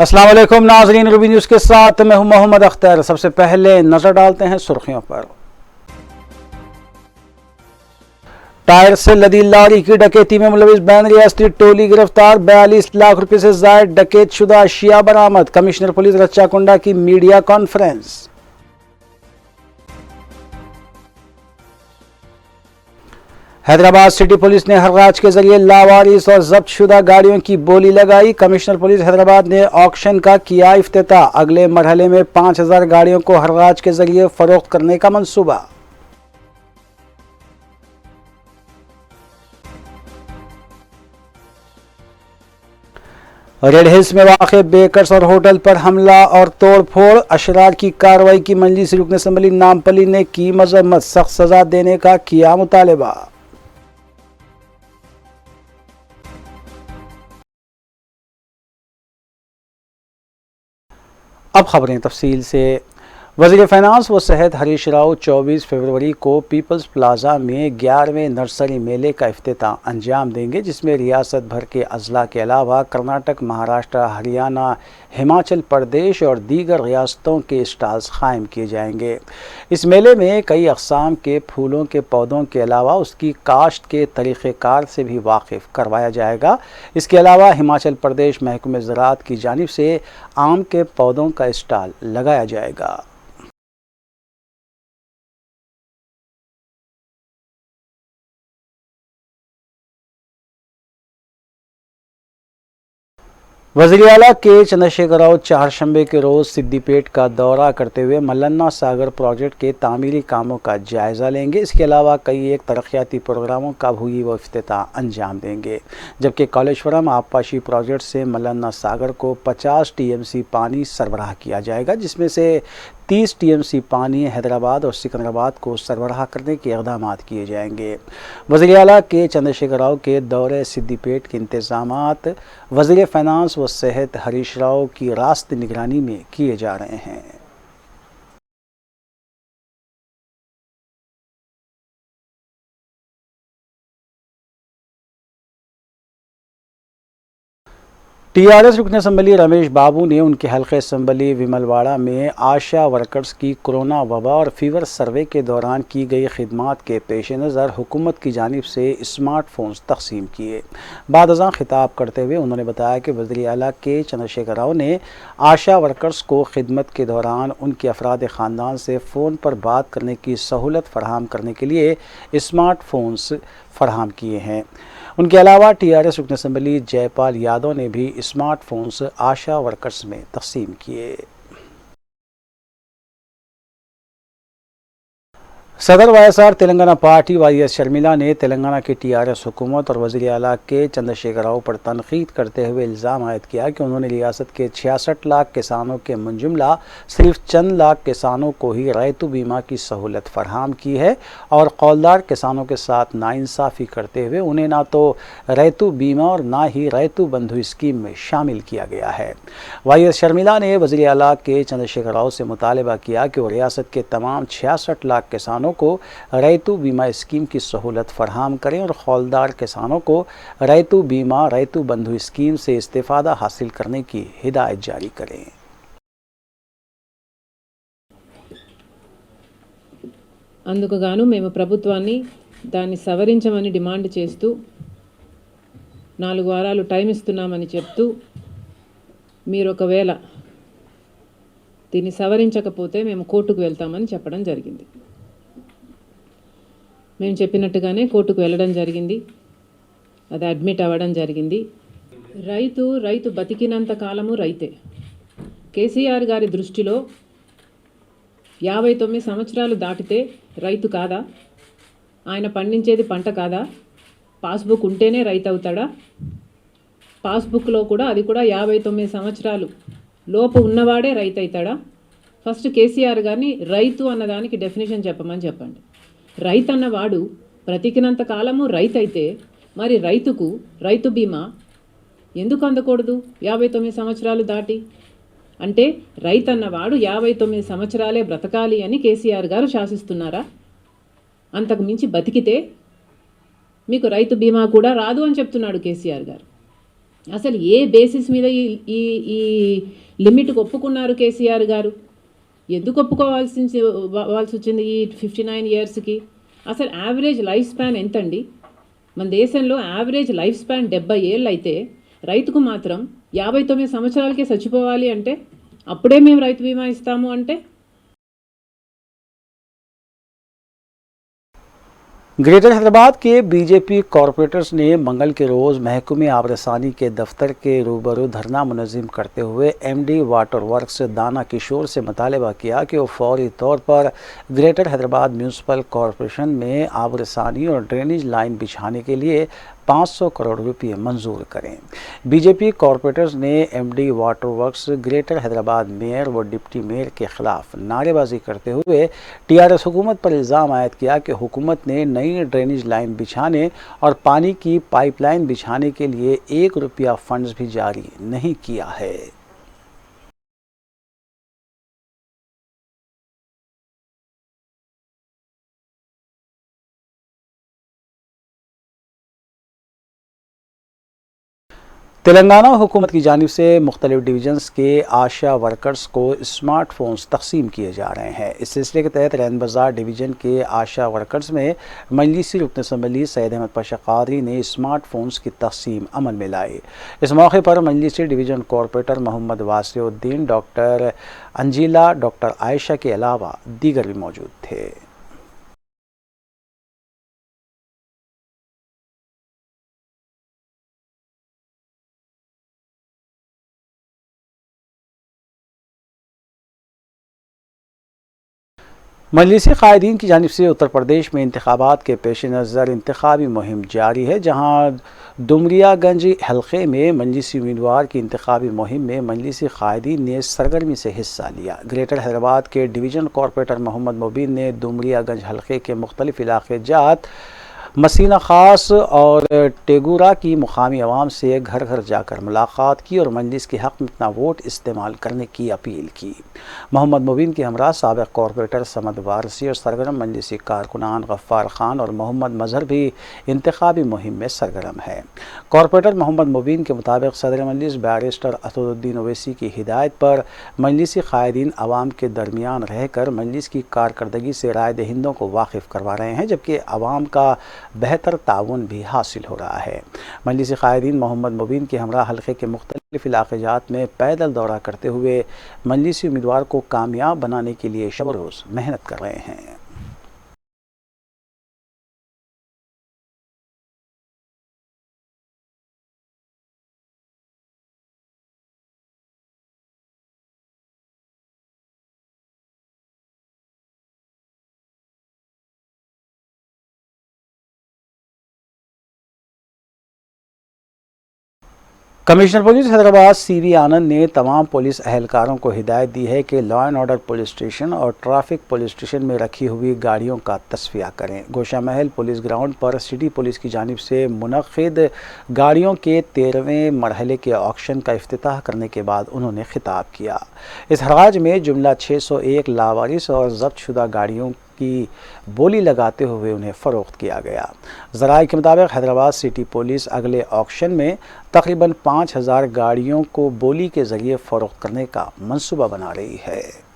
अस्सलाम वालेकुम नाज़रीन, रूबी न्यूज़ के साथ मैं हूं मोहम्मद अख्तर। सबसे पहले नजर डालते हैं सुर्खियों पर। टायर से लदी लॉरी की डकैती में मुलविस बैन रियासती टोली गिरफ्तार। 42 लाख रुपए से जायद डकैत शुदा अशिया बरामद। कमिश्नर पुलिस रच्चाकुंडा की media conference. Hyderabad city police ने हर्राज के जरिए लावारिस और जब्त शुदा गाड़ियों की बोली लगाई। कमिश्नर पुलिस हैदराबाद ने ऑक्शन का किया इफ्तिताह। अगले मरहले में 5000 गाड़ियों को हर्राज के जरिए फरोख्त करने का मंसूबा। रेड हिल्स में वाक़े बेकर्स और होटल पर हमला और तोड़फोड़। अशरार की कार्रवाई की मजलिस रुकन असम्बली नामपली ने की मजम्मत। सख्त सजा देने का किया मुतालबा। अब खबरें तफसील से। वज़ीर फ़ाइनांस व सेहत हरीश राव 24 फरवरी को पीपल्स प्लाजा में 11वें नर्सरी मेले का इफ्तिताह अंजाम देंगे, जिसमें रियासत भर के अजला के अलावा कर्नाटक, महाराष्ट्र, हरियाणा, हिमाचल प्रदेश और दीगर रियासतों के स्टॉल्स कायम किए जाएंगे। इस मेले में कई अक़साम के फूलों के पौधों के अलावा उसकी काश्त के तरीक़ेकार से भी वाकिफ़ करवाया जाएगा। इसके अलावा हिमाचल प्रदेश महकमे ज़राअत की जानिब से आम के पौधों का स्टॉल लगाया जाएगा। वज़ीर आला के चंद्रशेखर राव चारशंबे के रोज़ सिद्दीपेट का दौरा करते हुए मल्लन्ना सागर प्रोजेक्ट के तामीरी कामों का जायज़ा लेंगे। इसके अलावा कई एक तरक्याती प्रोग्रामों का भी वो इफ्तिताह अंजाम देंगे। जबकि कालेश्वरम आबपाशी प्रोजेक्ट से मल्लन्ना सागर को 50 टीएमसी पानी सरबराह किया जाएगा, जिसमें से 30 टीएमसी पानी हैदराबाद और सिकंदराबाद को सरबराह करने के इक़दाम किए जाएंगे। वज़ीर आला के चंद्रशेखर राव के दौरे सिद्दीपेट के इंतज़ामात वज़ीर फ़ाइनांस व सेहत हरीश राव की रास्त निगरानी में किए जा रहे हैं। टीआरएस रुकन असम्बली रमेश बाबू ने उनके हल्के असम्बली विमलवाड़ा में आशा वर्कर्स की कोरोना वबा और फीवर सर्वे के दौरान की गई खिदमात के पेश नज़र हुकूमत की जानिब से स्मार्टफोन्स तकसीम किए। बादअज़ां खिताब करते हुए उन्होंने बताया कि वज़ीर आला के चंद्रशेखर राव ने आशा वर्कर्स को खिदमत के दौरान उनके अफराद ख़ानदान से फ़ोन पर बात करने की सहूलत फ़राहम करने के लिए स्मार्टफोन्स फ़राहम किए हैं। उनके अलावा टीआरएस रुकन असम्बली जयपाल यादव ने भी स्मार्टफोन्स आशा वर्कर्स में तकसीम किए। सदर YSR Telangana party YS Sharmila ने तेलंगाना की टीआरएस हुकूमत और वज़ीर आला के चंद्रशेखर राव पर तनकीद करते हुए इल्ज़ाम आयद किया कि उन्होंने रियासत के 66 लाख किसानों के मुंजुमला सिर्फ चंद लाख किसानों को ही रैतु बीमा की सहूलत फराहम की है और कौलदार किसानों के साथ नाइंसाफ़ी करते हुए उन्हें ना तो रैतु बीमा और ना ही रैतु बंधु स्कीम में शामिल किया गया है। वाईएस शर्मिला ने वज़ीर आला के चंद्रशेखर राव से मुतालबा किया कि वो रियासत के तमाम 66 लाख किसानों को रैतु बीमा स्कीम की सहूलत फराहम करें और खौलदार किसानों को रैतु बीमा रैतु बंधु स्कीम से इस्तिफादा हासिल करने की हिदायत जारी करें। అందుకు గాను మేము ప్రభుత్వాన్ని దాన్ని సవరించమని డిమాండ్ చేస్తూ 4 వారాలు టైం ఇస్తున్నామని చెప్తూ మీరు ఒకవేళ దీన్ని సవరించకపోతే మేము కోర్టుకు వెళ్తామని చెప్పడం జరిగింది। మేము చెప్పినట్టుగానే కోర్టుకు వెళ్ళడం జరిగింది, అది అడ్మిట్ అవ్వడం జరిగింది। రైతు బతికినంత కాలము రైతే। కేసీఆర్ గారి దృష్టిలో 59 సంవత్సరాలు దాటితే రైతు కాదా? ఆయన పండించేది పంట కాదా? పాస్బుక్ ఉంటేనే రైతు అవుతాడా? పాస్బుక్లో కూడా అది కూడా 59 సంవత్సరాలు లోపు ఉన్నవాడే రైతు అవుతాడా? ఫస్ట్ కేసీఆర్ గారిని రైతు అన్నదానికి డెఫినేషన్ చెప్పమని చెప్పండి। రైతు అన్నవాడు బ్రతికినంత కాలము రైతు అయితే మరి రైతుకు రైతు బీమా ఎందుకు అందకూడదు 59 సంవత్సరాలు దాటి? అంటే రైతు అన్నవాడు 59 సంవత్సరాలే బ్రతకాలి అని కేసీఆర్ గారు శాసిస్తున్నారా? అంతకు మించి బతికితే మీకు రైతు బీమా కూడా రాదు అని చెప్తున్నాడు కేసీఆర్ గారు। అసలు ఏ బేసిస్ మీద ఈ ఈ ఈ లిమిట్కి ఒప్పుకున్నారు కేసీఆర్ గారు? ఎందుకు ఒప్పుకోవాల్సి వచ్చింది ఈ 59 ఇయర్స్కి? అసలు యావరేజ్ లైఫ్ స్పాన్ ఎంతండి? మన దేశంలో యావరేజ్ లైఫ్ స్పాన్ 70 ఏళ్ళు అయితే రైతుకు మాత్రం 59 సంవత్సరాలకే చచ్చిపోవాలి అంటే అప్పుడే మేము రైతు బీమా ఇస్తాము అంటే ग्रेटर हैदराबाद के बीजेपी कॉरपोरेटर्स ने मंगल के रोज़ महकमे आबरसानी के दफ्तर के रूबरू धरना मुनज़्ज़म करते हुए एमडी वाटर वर्क्स दाना किशोर से मुतालबा किया कि वो फौरी तौर पर ग्रेटर हैदराबाद म्यूनसिपल कॉरपोरेशन में आबरसानी और ड्रेनेज लाइन बिछाने के लिए 500 करोड़ रुपये मंजूर करें। बीजेपी कॉरपोरेटर्स ने MD water works, greater Hyderabad mayor व डिप्टी मेयर के खिलाफ नारेबाजी करते हुए टीआरएस हुकूमत पर इल्ज़ाम आयद किया कि हुकूमत ने नई ड्रेनेज लाइन बिछाने और पानी की पाइपलाइन बिछाने के लिए 1 रुपया फंड्स भी जारी नहीं किया है। तेलंगाना हुकूमत की जानिब से मुख्तलिफ डिवीजन्स के आशा वर्कर्स को स्मार्टफोन्स तकसीम किए जा रहे हैं। इस सिलसिले के तहत रैन बाज़ार डिवीज़न के आशा वर्कर्स में मजलिसी रुकन असम्बली सैयद अहमद पाशा क़ादरी ने स्मार्टफोन्स की तकसीम अमल में लाई। इस मौके पर मजलिसी division corporator Mohammed Wasiuddin, doctor Anjila, doctor Ayesha के अलावा दीगर भी मौजूद थे। मजलिसी कायदीन की जानिब से उत्तर प्रदेश में इंतखाबात के पेश नज़र इंतखाबी मुहिम जारी है, जहाँ डुमरियागंज हल्के में मजलिसी उम्मीदवार की इंतखाबी मुहिम में मजलिसी कायदीन ने सरगर्मी से हिस्सा लिया। ग्रेटर हैदराबाद के डिवीज़न कॉरपोरेटर मोहम्मद मुबीन ने डुमरियागंज हल्के के मुख्तलिफ इलाके जात मसीना ख़ास और टेगुरा की मुकामी अवाम से घर घर जाकर मुलाकात की और मजलिस के हक़ में अपना वोट इस्तेमाल करने की अपील की। मोहम्मद मुबीन के हमरा साबिक़ कॉरपोरेटर समद वारसी और सरगर्म मजलिसी कारकुनान गफ़्फ़ार ख़ान और मोहम्मद मज़हर भी इंतखाबी मुहिम में सरगर्म है। कॉरपोरेटर मोहम्मद मुबीन के मुताबिक सदर मजलिस बैरिस्टर असदुद्दीन ओवैसी की हिदायत पर मजलिसी कायदीन अवाम के दरमियान रहकर मजलिस की कारकर्दगी से राय दहिंदों को वाकिफ़ करवा रहे हैं, जबकि अवाम का बेहतर ताउन भी हासिल हो रहा है। मजलिसी कायदीन मोहम्मद मुबीन के हमरा हल्के के मुख्तलिफ इलाक़ात में पैदल दौरा करते हुए मजलिसी उम्मीदवार को कामयाब बनाने के लिए शब रोज़ मेहनत कर रहे हैं। कमिश्नर पुलिस हैदराबाद सीवी आनंद ने तमाम पुलिस अहलकारों को हिदायत दी है कि law and order police station और ट्रैफिक पुलिस स्टेशन में रखी हुई गाड़ियों का तस्फिया करें। गोशा महल पुलिस ग्राउंड पर सिटी पुलिस की जानिब से मुनक़्क़िद गाड़ियों के 13वें मरहले के ऑक्शन का इफ्तिताह करने के बाद उन्होंने खिताब किया। इस हराज में जुमला 601 लावारिस और जब्त शुदा गाड़ियों की बोली लगाते हुए उन्हें फ़रोख्त किया गया। ज़राए के मुताबिक हैदराबाद सिटी पुलिस अगले ऑक्शन में तकरीबन 5000 गाड़ियों को बोली के ज़रिए फ़रोख्त करने का मंसूबा बना रही है।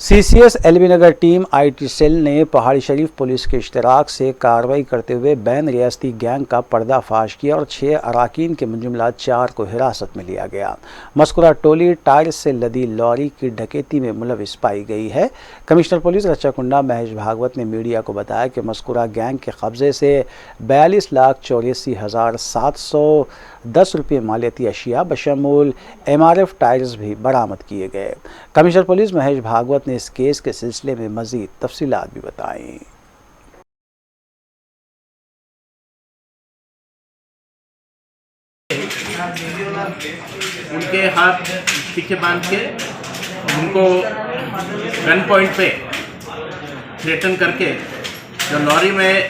CCS LB Nagar team IT cell ने पहाड़ी शरीफ पुलिस के इश्तराक से कार्रवाई करते हुए बैन रियासती गैंग का पर्दाफाश किया और 6 अराकीन के मुजरिम 4 को हिरासत में लिया गया। मस्कुरा टोली टायर से लदी लॉरी की डकैती में मुलविस पाई गई है। कमिश्नर पुलिस रच्चाकुंडा महेश भागवत ने मीडिया को बताया कि मस्कुरा गैंग के कब्जे से 42,84,710 रुपये मालियती अशिया बशमूल MRF टायर्स भी बरामद किए गए। कमिश्नर पुलिस महेश भागवत ने इस केस के सिलसिले में मजीद तफसीलात भी बताई। उनके हाथ पीछे बांध के उनको गन पॉइंट पे थ्रेटन करके जो लॉरी में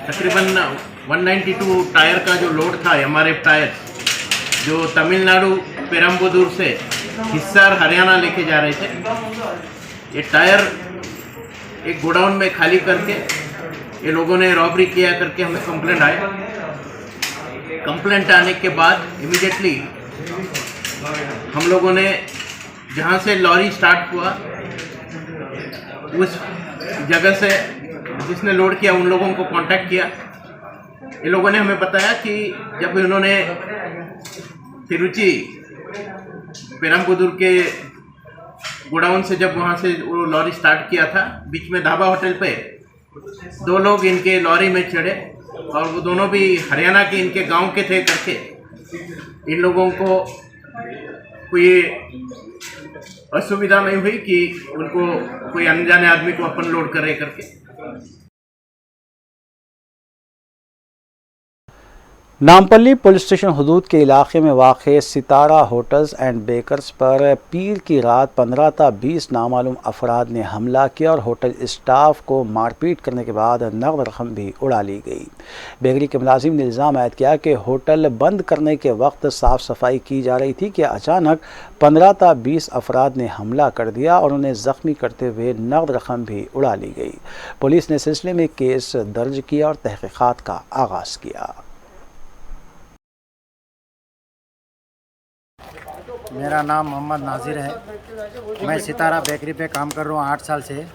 तकरीबन 192 टायर का जो लोड था MRF टायर जो तमिलनाडु पेरम्बदूर से हिसार हरियाणा लेके जा रहे थे। ये टायर एक गोडाउन में खाली करके ये लोगों ने रॉबरी किया करके हमें कंप्लेंट आया। कंप्लेंट आने के बाद इमीडिएटली हम लोगों ने जहाँ से लॉरी स्टार्ट हुआ उस जगह से जिसने लोड किया उन लोगों को कांटेक्ट किया। ये लोगों ने हमें बताया कि जब उन्होंने तिरुचि पेरम्बदूर के गोडाउन से जब वहाँ से वो लॉरी स्टार्ट किया था, बीच में ढाबा होटल पे दो लोग इनके लॉरी में चढ़े और वो दोनों भी हरियाणा के इनके गांव के थे करके इन लोगों को कोई असुविधा नहीं हुई कि उनको कोई अनजाने आदमी को अपन लोड करे करके। नामपल्ली पुलिस स्टेशन हदूद के इलाके में वाक़ सितारा होटल्स एंड बेकर्स पर पीर की रात 15 ता 20 नामालूम अफराद ने हमला किया और होटल स्टाफ को मारपीट करने के बाद नकद रकम भी उड़ा ली गई। बेकरी के मुलाजिम ने इल्ज़ाम आयद किया कि होटल बंद करने के वक्त साफ़ सफाई की जा रही थी कि अचानक 15 ता 20 अफराद ने हमला कर दिया और उन्हें ज़ख्मी करते हुए नकद रकम भी उड़ा ली गई। पुलिस ने सिलसिले में केस दर्ज किया और तहक़ीक़ात का आगाज़ किया। मेरा नाम मोहम्मद नाजिर है। मैं सितारा बेकरी पे काम कर रहा हूँ 8 साल से।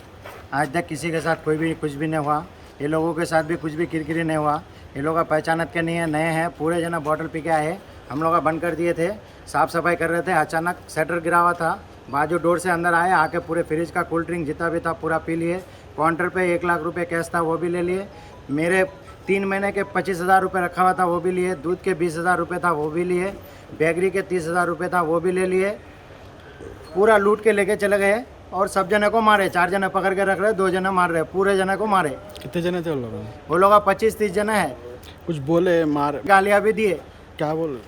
आज तक किसी के साथ कुछ भी नहीं हुआ। ये लोगों के साथ भी कुछ भी किरकिरी नहीं हुआ। ये लोग पहचानत के नहीं है, नए हैं। पूरे जना बॉटल पी के आए। हम लोग बंद कर दिए थे, साफ़ सफाई कर रहे थे। अचानक शटर गिरा हुआ था, बाजू डोर से अंदर आए, आके पूरे फ्रिज का कोल्ड ड्रिंक जितना भी था पूरा पी लिए। काउंटर पे 1 लाख रुपये कैश था वो भी ले लिए। मेरे 3 महीने के 25,000 रुपये रखा हुआ था वो भी लिए। दूध के 20,000 रुपये था वो भी लिए। बेकरी के 30,000 रुपये था वो भी ले लिए। पूरा लूट के लेके चले गए और सब जने को मारे। 4 जने पकड़ के रख रहे, 2 जने मार रहे, पूरे जने को मारे। कितने जने थे वो लोग 25-30 जने हैं। कुछ बोले, मार गालियाँ भी दिए। क्या बोले?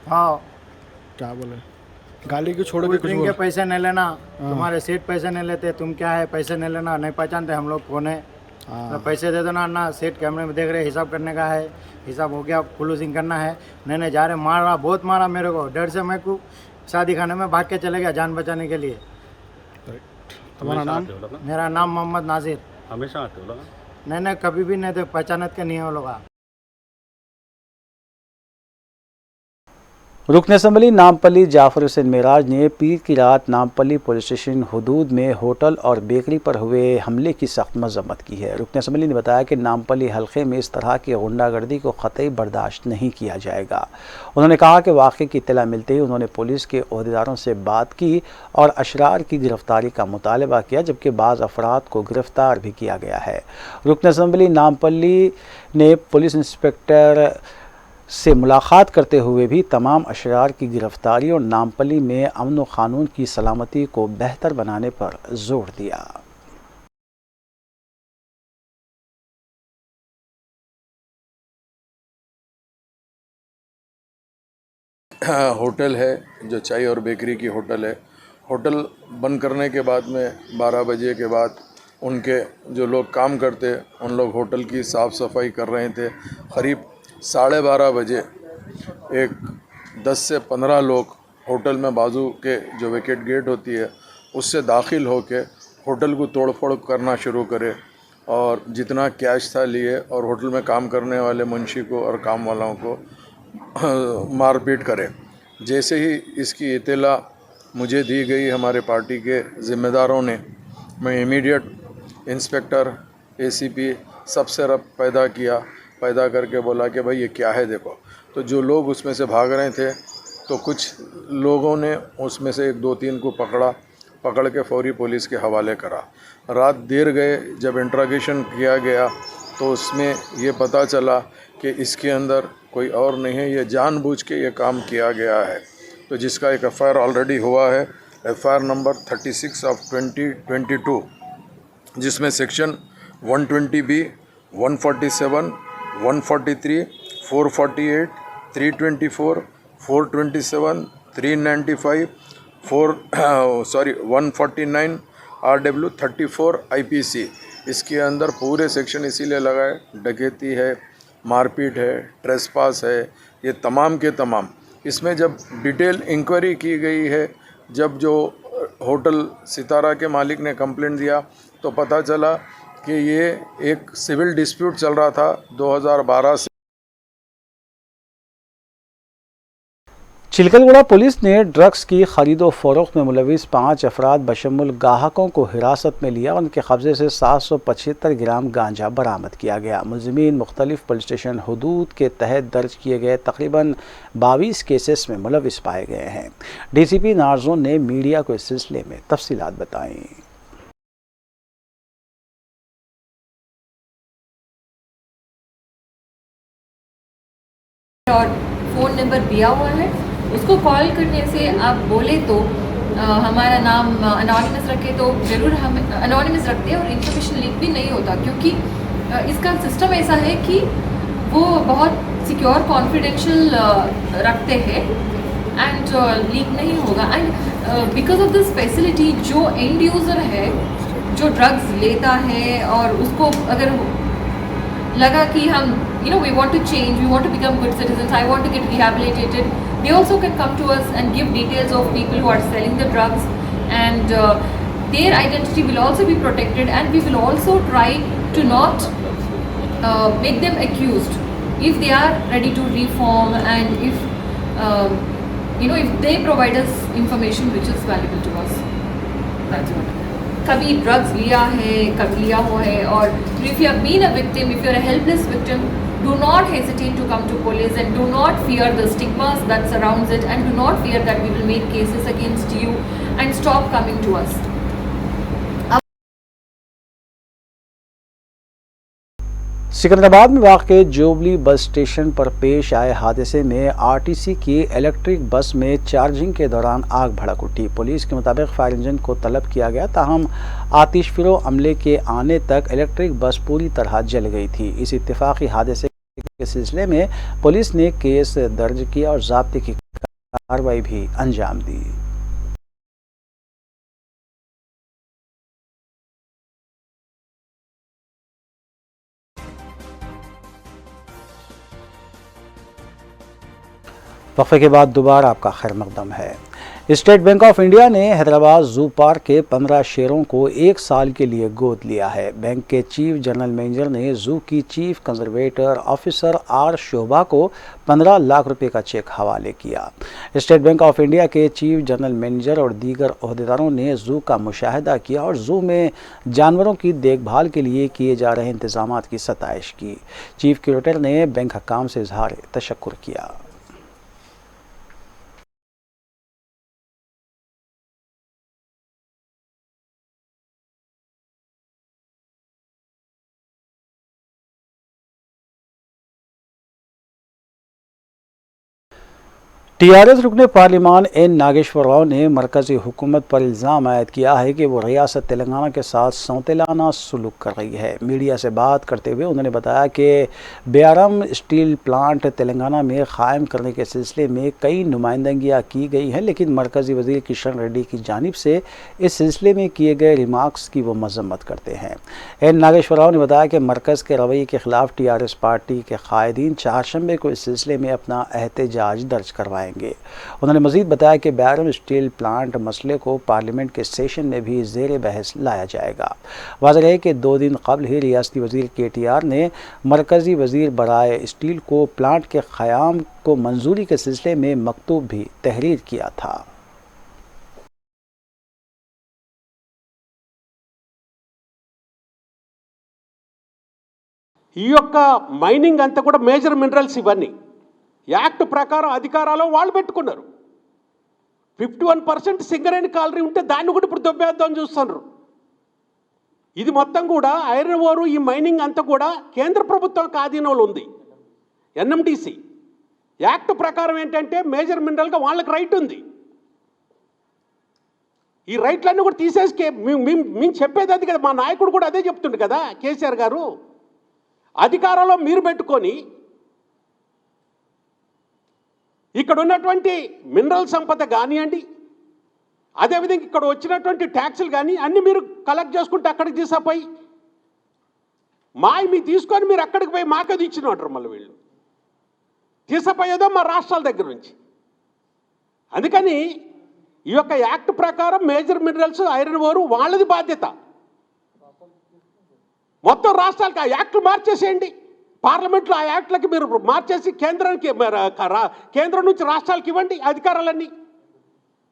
हाँ, क्या बोले? गाली को छोड़ के कुछ के पैसे नहीं लेना, तुम्हारे सीट पैसे नहीं लेते, तुम क्या है, पैसे नहीं लेना, नहीं पहचानते हम लोग कौन है, तो पैसे दे दो ना। सीट कैमरे में देख रहे, हिसाब करने का है, हिसाब हो गया, क्लोजिंग करना है। नहीं जा रहे, मारा, बहुत मारा मेरे को। डर से मैं को शादी खाने में भाग के चले गया जान बचाने के लिए। तुम्हारा नाम? मेरा नाम मोहम्मद नाजिर। हमेशा आते हो लोग? नहीं, कभी भी नहीं थे, पहचानत के नहीं है वो लोग। रुकन असम्बली नामपल्ली जाफर हुसैन मेराज ने पीर की रात नामपल्ली पुलिस स्टेशन हदूद में होटल और बेकरी पर हुए हमले की सख्त मजम्मत की है। रुकन असम्बली ने बताया कि नामपल्ली हल्के में इस तरह की गुंडागर्दी को क़तई बर्दाश्त नहीं किया जाएगा। उन्होंने कहा कि वाक़े की इत्तला मिलते ही उन्होंने पुलिस के अहदेदारों से बात की और अशरार की गिरफ्तारी का मुतालबा किया, जबकि बाज़ अफराद को गिरफ्तार भी किया गया है। रुकन असम्बली नामपल्ली ने पुलिस इंस्पेक्टर से मुलाकात करते हुए भी तमाम अशरार की गिरफ्तारी और नामपल्ली में अमन व क़ानून की सलामती को बेहतर बनाने पर जोर दिया। होटल है जो चाय और बेकरी की होटल है। होटल बंद करने के बाद में 12 बजे के बाद उनके जो लोग काम करते उन लोग होटल की साफ़ सफाई कर रहे थे। करीब 12:30 बजे एक 10 से 15 लोग होटल में बाजू के जो विकेट गेट होती है उससे दाखिल होके होटल को तोड़ फोड़ करना शुरू करे और जितना कैश था लिए और होटल में काम करने वाले मुंशी को और काम वालों को मारपीट करे। जैसे ही इसकी इत्तला मुझे दी गई हमारे पार्टी के ज़िम्मेदारों ने, मैं इमीडिएट इंस्पेक्टर, ACP सबसे रब पैदा करके बोला कि भाई ये क्या है देखो। तो जो लोग उसमें से भाग रहे थे तो कुछ लोगों ने उसमें से 1-2-3 को पकड़ के फौरी पुलिस के हवाले करा। रात देर गए जब इंट्रोगेशन किया गया तो उसमें ये पता चला कि इसके अंदर कोई और नहीं है, ये जानबूझ के ये काम किया गया है। तो जिसका एक FIR ऑलरेडी हुआ है, FIR नंबर 36 ऑफ 2022, जिसमें सेक्शन 120B, 147, 143, 448, 324, 427, 395, 149 RW 34 IPC। इसके अंदर पूरे सेक्शन इसीलिए लगाए, डकैती है, मारपीट है, ट्रेसपास है, ये तमाम के तमाम इसमें जब डिटेल इंक्वायरी की गई है, जब जो होटल सितारा के मालिक ने कंप्लेंट दिया तो पता चला कि ये एक सिविल डिस्प्यूट चल रहा था 2012 से। चिलकलगुड़ा पुलिस ने ड्रग्स की खरीदो फरोख्त में मुलविस 5 अफराद बशमुल गाहकों को हिरासत में लिया। उनके कब्जे से 775 ग्राम गांजा बरामद किया गया। मुलजिमीन मुख्तलिफ पुलिस स्टेशन हदूद के तहत दर्ज किए गए तकरीबन 22 केसेस में मुलविस पाए गए हैं। DCP नारजोन ने मीडिया को इस सिलसिले में तफसीलात बताई। और फ़ोन नंबर दिया हुआ है, उसको कॉल करने से आप बोले तो हमारा नाम अनोनिमस रखे तो ज़रूर हम अनोनिमस रखते हैं और इन्फॉर्मेशन लीक भी नहीं होता, क्योंकि इसका सिस्टम ऐसा है कि वो बहुत सिक्योर कॉन्फिडेंशियल रखते हैं एंड लीक नहीं होगा। And because of this facility जो एंड यूज़र है, जो ड्रग्स लेता है और उसको अगर लगा कि हम we want to change, we want to become good citizens, I want to get rehabilitated, they also can come to us and give details of people who are selling the drugs, and their identity will also be protected, and we will also try to not make them accused if they are ready to reform, and if if they provide us information which is valuable to us. That's what. कभी drugs लिया है, कभी लिया हुआ है, और if you have been a victim, if you are a helpless victim, do not hesitate to come to police and do not fear the stigmas that surrounds it, and do not fear that we will make cases against you, and stop coming to us. Secunderabad में वाक़ जोबली bus station पर पेश आए हादसे में RTC की electric bus में charging के दौरान आग भड़क उठी। पुलिस के मुताबिक फायर इंजन को तलब किया गया, ताहम आतिशफिरो अमले के आने तक इलेक्ट्रिक बस पूरी तरह जल गई थी। इस इत्तेफाकी हादसे के सिलसिले में पुलिस ने केस दर्ज किया और ज़ाब्ते की कार्रवाई भी अंजाम दी। वक्फे के बाद दोबारा आपका खैर मकदम है। स्टेट बैंक ऑफ इंडिया ने हैदराबाद जू पार्क के 15 शेयरों को 1 साल के लिए गोद लिया है। बैंक के चीफ जनरल मैनेजर ने जू की चीफ कंजर्वेटर ऑफिसर R शोभा को 15 लाख रुपए का चेक हवाले किया। स्टेट बैंक ऑफ इंडिया के चीफ जनरल मैनेजर और दीगर ओहदेदारों ने जू का मुशाहिदा किया और जू में जानवरों की देखभाल के लिए किए जा रहे इंतजामात की सताइश की। चीफ क्यूरेटर ने बैंक हकाम से इजहार तशक्कुर किया। TRS रुकने पार्लिमान N नागेश्वर राव ने मरकज़ी हुकूमत पर इल्ज़ाम आयद किया है कि वो रियासत तेलंगाना के साथ सौतेलाना सलूक कर रही है। मीडिया से बात करते हुए उन्होंने बताया कि बेरम स्टील प्लांट तेलंगाना में क़ायम करने के सिलसिले में कई नुमाइंदगियाँ की गई हैं, लेकिन मरकज़ी वज़ीर किशन रेड्डी की जानिब से इस सिलसिले में किए गए रिमार्क्स की वो मज़म्मत करते हैं। N नागेश्वर राव ने बताया कि मरकज़ के रवैये के ख़िलाफ़ TRS पार्टी के कायदीन 4 शंबे को इस सिलसिले में अपना एहतजाज दर्ज करवाएंगे। उन्होंने मज़ीद बताया कि बैरम स्टील प्लांट मसले को पार्लियामेंट के सेशन में भी ज़ेर बहस लाया जाएगा। वाज़ेह है कि 2 दिन कबल ही रियासती वज़ीर KTR ने मरकज़ी वज़ीर बराए स्टील को प्लांट के क़याम को मंजूरी के सिलसिले में मकतूब भी तहरीर किया था। ఈ యొక్క మైనింగ్ అంతా కూడా మేజర్ మినరల్స్ ఇవన్నీ యాక్ట్ ప్రకారం అధికారాలు వాళ్ళు పెట్టుకున్నారు. 51% సింగరేణి కాలరీ ఉంటే దాన్ని కూడా ఇప్పుడు దొబ్బేద్దాం చూస్తున్నారు. ఇది మొత్తం కూడా ఐరన్ ఓరు ఈ మైనింగ్ అంతా కూడా కేంద్ర ప్రభుత్వం ఆధీనంలో ఉంది. NMDC యాక్ట్ ప్రకారం ఏంటంటే మేజర్ మినరల్గా వాళ్ళకి రైట్ ఉంది. ఈ రైట్లన్నీ కూడా తీసేసి మేము చెప్పేది అది కదా, మా నాయకుడు కూడా అదే చెప్తుండు కదా కేసీఆర్ గారు. అధికారంలో మీరు పెట్టుకొని ఇక్కడ ఉన్నటువంటి మినరల్ సంపద కానివ్వండి, అదేవిధంగా ఇక్కడ వచ్చినటువంటి ట్యాక్సులు కానీ అన్నీ మీరు కలెక్ట్ చేసుకుంటే అక్కడికి తీసుకుపోయి మీ తీసుకొని మీరు అక్కడికి పోయి మాకది ఇచ్చినట్టు మళ్ళీ వీళ్ళు తీసుకుపోయేదో మా రాష్ట్రాల దగ్గర నుంచి. అందుకని ఈ యొక్క యాక్ట్ ప్రకారం మేజర్ మినరల్స్ ఐరన్ ఓరు వాళ్ళది బాధ్యత. మొత్తం రాష్ట్రాలకి ఆ యాక్ట్లు మార్చేసేయండి. పార్లమెంట్లో ఆ యాక్ట్లకి మీరు మార్చేసి కేంద్రానికి కేంద్రం నుంచి రాష్ట్రాలకు ఇవ్వండి అధికారాలన్నీ.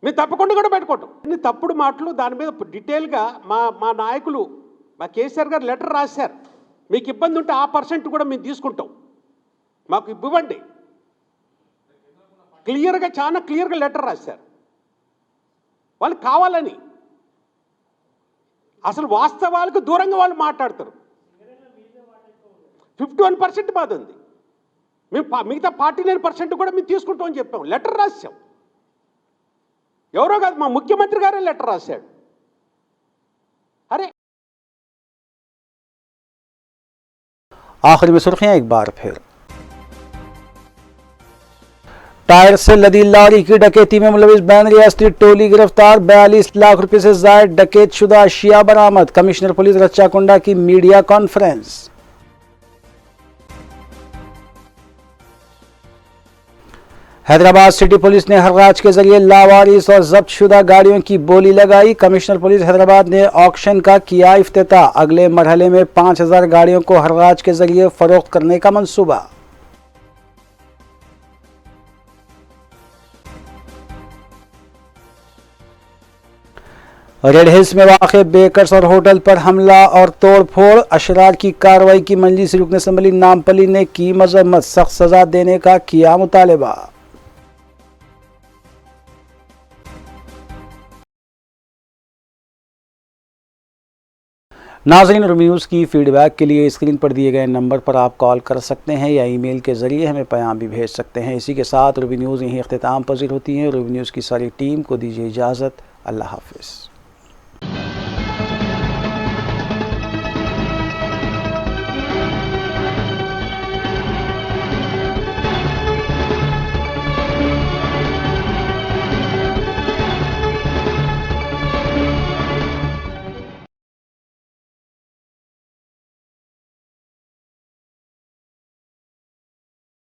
మీరు తప్పకుండా కూడా పెట్టుకోవటం ఇన్ని తప్పుడు మాటలు. దాని మీద డీటెయిల్గా మా నాయకులు మా కేసీఆర్ గారు లెటర్ రాశారు. మీకు ఇబ్బంది ఉంటే ఆ % కూడా మేము తీసుకుంటాం, మాకు ఇవ్వండి. క్లియర్గా చాలా క్లియర్గా లెటర్ రాశారు. వాళ్ళు కావాలని అసలు వాస్తవాలకు దూరంగా వాళ్ళు మాట్లాడతారు. 51% బాధ ఉంది. మేము మిగతా 49% కూడా మేము తీసుకుంటామని చెప్పాం, లెటర్ రాశాం. ఎవరో కాదు, మా ముఖ్యమంత్రి గారే లెటర్ రాశాడు. अरे आखिर में सुर्खियां एक बार फिर। टायर से लदी लॉरी की डकैती में मुलविस बैन रियासती टोली गिरफ्तार। 42 लाख रुपए से जायद डकैत शुदा अशिया बरामद। कमिश्नर पुलिस रच्चाकुंडा की media conference. Hyderabad city police ने हरराज के जरिए लावारिस और जब्त शुदा गाड़ियों की बोली लगाई। कमिश्नर पुलिस हैदराबाद ने ऑक्शन का किया इफ्तिताह। अगले मरहले में 5000 गाड़ियों को हरराज के जरिए फरोख्त करने का मंसूबा। रेड हिल्स में वाक़े बेकर्स और होटल पर हमला और तोड़फोड़। अशरार की कार्रवाई की मजलिस रुकन असम्बली नामपली ने की मजम्मत। सख्त सजा देने का किया मुतालबा। नाज़रीन, रूबी न्यूज़ की फीडबैक के लिए स्क्रीन पर दिए गए नंबर पर आप कॉल कर सकते हैं या ईमेल के ज़रिए हमें पैगाम भी भेज सकते हैं। इसी के साथ रूबी न्यूज़ यहीं अख्तिताम पज़ीर होती है। रूबी न्यूज़ की सारी टीम को दीजिए इजाज़त। अल्लाह हाफ़िज़।